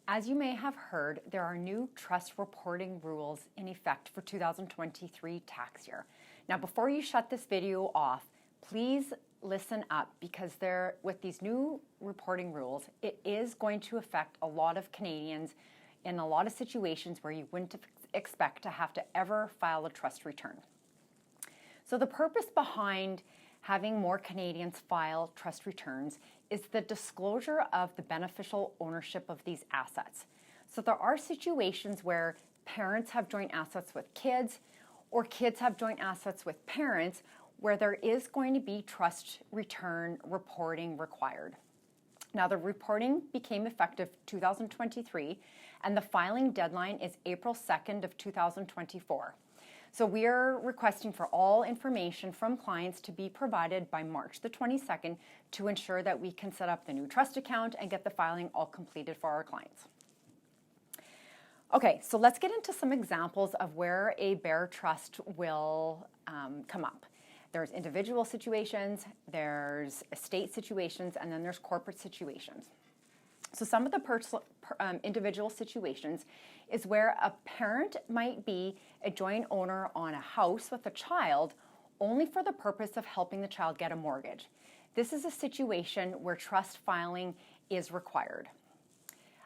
As you may have heard, there are new trust reporting rules in effect for 2023 tax year. Now, before you shut this video off, please listen up, because with these new reporting rules, it is going to affect a lot of Canadians in a lot of situations where you wouldn't expect to have to ever file a trust return. So the purpose behind having more Canadians file trust returns is the disclosure of the beneficial ownership of these assets. So there are situations where parents have joint assets with kids, or kids have joint assets with parents, where there is going to be trust return reporting required. Now, the reporting became effective 2023, and the filing deadline is April 2nd of 2024. So we are requesting for all information from clients to be provided by March the 22nd to ensure that we can set up the new trust account and get the filing all completed for our clients. Okay, so let's get into some examples of where a bare trust will come up. There's individual situations, there's estate situations, and then there's corporate situations. So some of the individual situations is where a parent might be a joint owner on a house with a child only for the purpose of helping the child get a mortgage. This is a situation where trust filing is required.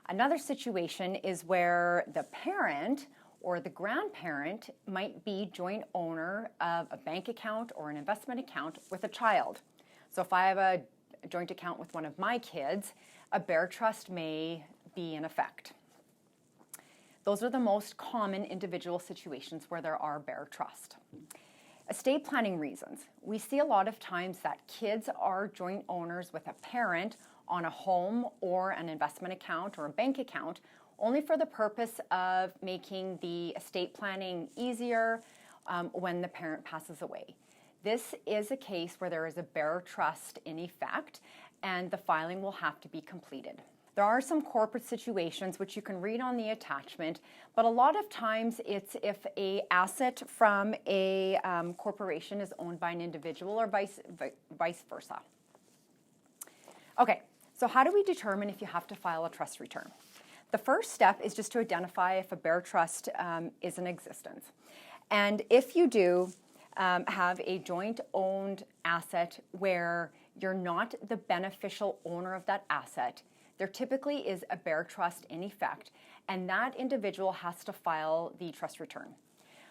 Another situation is where the parent or the grandparent might be joint owner of a bank account or an investment account with a child. So if I have a joint account with one of my kids, a bare trust may be in effect. Those are the most common individual situations where there are bare trust. Estate planning reasons. We see a lot of times that kids are joint owners with a parent on a home or an investment account or a bank account only for the purpose of making the estate planning easier when the parent passes away. This is a case where there is a bare trust in effect, and the filing will have to be completed. There are some corporate situations which you can read on the attachment, but a lot of times it's if an asset from a corporation is owned by an individual or vice versa. Okay, so how do we determine if you have to file a trust return? The first step is just to identify if a bare trust is in existence. And if you do have a joint owned asset where you're not the beneficial owner of that asset, there typically is a bare trust in effect, and that individual has to file the trust return.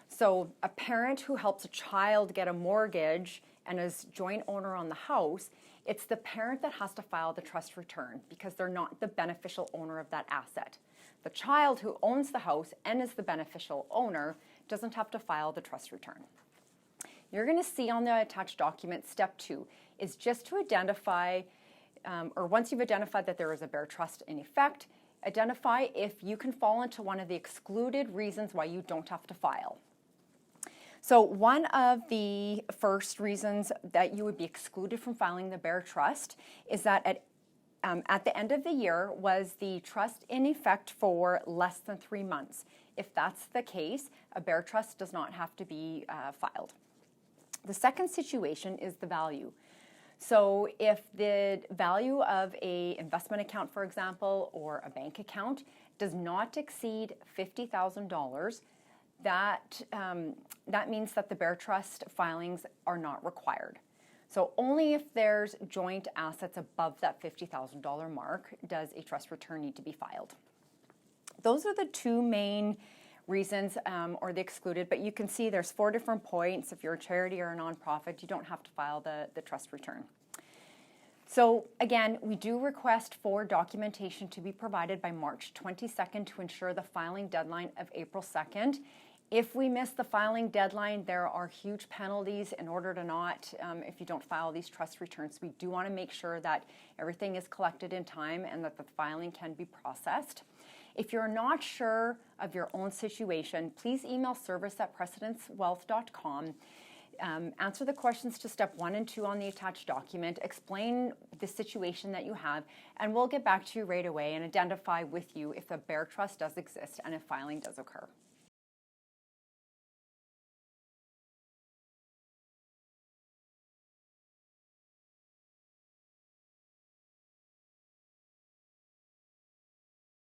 So a parent who helps a child get a mortgage and is joint owner on the house, it's the parent that has to file the trust return because they're not the beneficial owner of that asset. The child who owns the house and is the beneficial owner doesn't have to file the trust return. You're going to see on the attached document, step 2 is just to identify, or once you've identified that there is a bare trust in effect, identify if you can fall into one of the excluded reasons why you don't have to file. So one of the first reasons that you would be excluded from filing the bare trust is that at the end of the year was the trust in effect for less than 3 months. If that's the case, a bare trust does not have to be filed. The second situation is the value. So if the value of an investment account, for example, or a bank account does not exceed $50,000, that means that the bare trust filings are not required. So only if there's joint assets above that $50,000 mark does a trust return need to be filed. Those are the two main reasons, or the excluded, but you can see there's 4 different points. If you're a charity or a nonprofit, you don't have to file the trust return. So again, we do request for documentation to be provided by March 22nd to ensure the filing deadline of April 2nd. If we miss the filing deadline, there are huge penalties in order to not, if you don't file these trust returns. We do want to make sure that everything is collected in time and that the filing can be processed. If you're not sure of your own situation, please email service@precedencewealth.com. Answer the questions to step 1 and 2 on the attached document, explain the situation that you have, and we'll get back to you right away and identify with you if a bare trust does exist and if filing does occur.